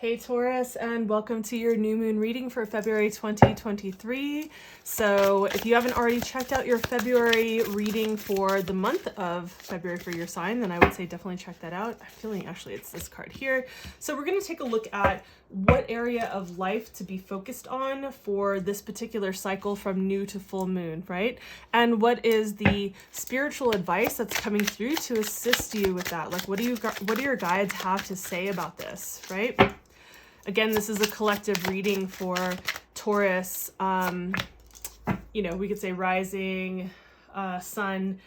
Hey Taurus, and welcome to your new moon reading for February 2023. So if you haven't already checked out your February reading for the month of February for your sign, then I would say definitely check that out. I'm feeling actually it's this card here. So we're going to take a look at what area of life to be focused on for this particular cycle from new to full moon, right? And what is the spiritual advice that's coming through to assist you with that? Like what do your guides have to say about this, right? Again, this is a collective reading for Taurus. We could say rising, sun.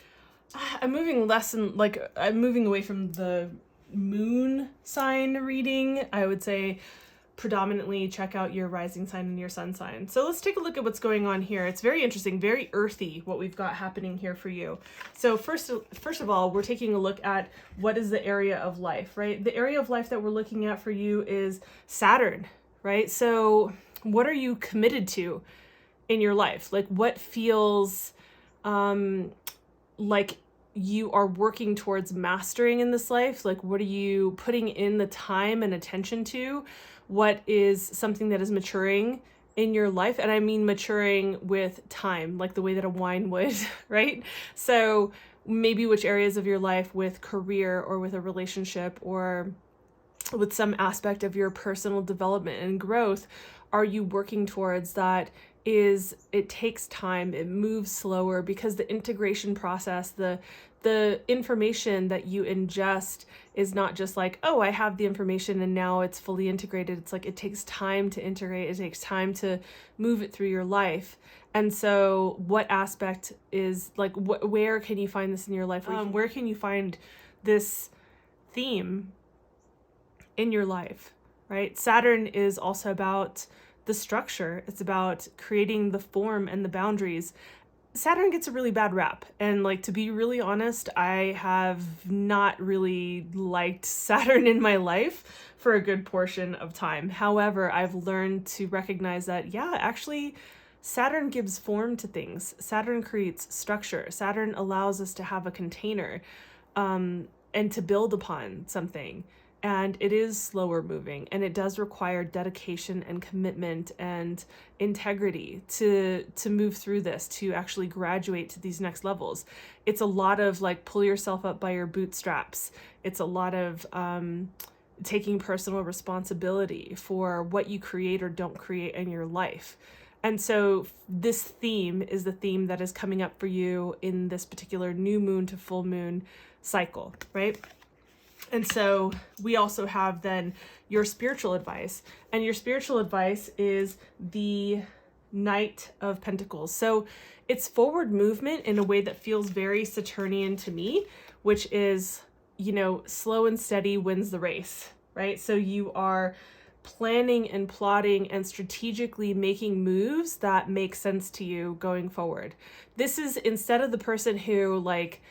I'm moving I'm moving away from the moon sign reading. I would say predominantly check out your rising sign and your sun sign. So let's take a look at what's going on here. It's very interesting, very earthy what we've got happening here for you. So first of all, we're taking a look at what is the area of life, right? The area of life that we're looking at for you is Saturn, right? So what are you committed to in your life? Like what feels like you are working towards mastering in this life? Like what are you putting in the time and attention to? What is something that is maturing in your life? And I mean maturing with time, like the way that a wine would, right? So maybe which areas of your life with career or with a relationship or with some aspect of your personal development and growth are you working towards that it takes time, it moves slower because the integration process, the information that you ingest is not just like, oh, I have the information and now it's fully integrated. It's like it takes time to integrate. It takes time to move it through your life. And so what aspect is like, where can you find this in your life? Where can you find this theme in your life, right? Saturn is also about the structure. It's about creating the form and the boundaries. Saturn gets a really bad rap. And like, to be really honest, I have not really liked Saturn in my life for a good portion of time. However, I've learned to recognize that, yeah, actually, Saturn gives form to things. Saturn creates structure. Saturn allows us to have a container and to build upon something. And it is slower moving, and it does require dedication and commitment and integrity to move through this, to actually graduate to these next levels. It's a lot of like pull yourself up by your bootstraps. It's a lot of taking personal responsibility for what you create or don't create in your life. And so this theme is the theme that is coming up for you in this particular new moon to full moon cycle, right? And so we also have then your spiritual advice, and your spiritual advice is the Knight of Pentacles. So it's forward movement in a way that feels very Saturnian to me, which is, slow and steady wins the race, right? So you are planning and plotting and strategically making moves that make sense to you going forward. This is instead of the person who, like,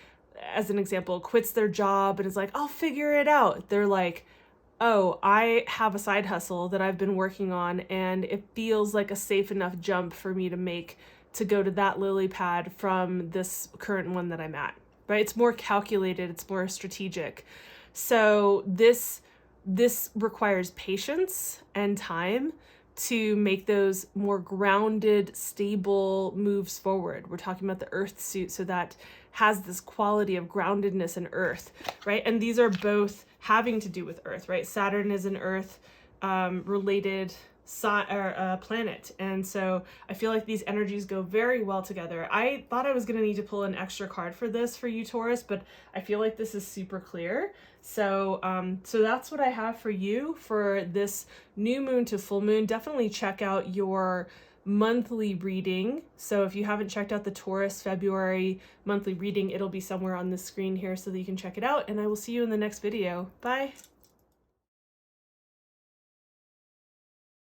as an example, quits their job and is like, I'll figure it out. They're like, oh, I have a side hustle that I've been working on and it feels like a safe enough jump for me to make to go to that lily pad from this current one that I'm at, right? It's more calculated. It's more strategic. So this requires patience and time to make those more grounded, stable moves forward. We're talking about the earth suit, so that has this quality of groundedness and earth, right? And these are both having to do with earth, right? Saturn is an earth related planet. And so I feel like these energies go very well together. I thought I was going to need to pull an extra card for this for you, Taurus, but I feel like this is super clear. So that's what I have for you for this new moon to full moon. Definitely check out your monthly reading. So if you haven't checked out the Taurus February monthly reading, it'll be somewhere on the screen here so that you can check it out. And I will see you in the next video. Bye.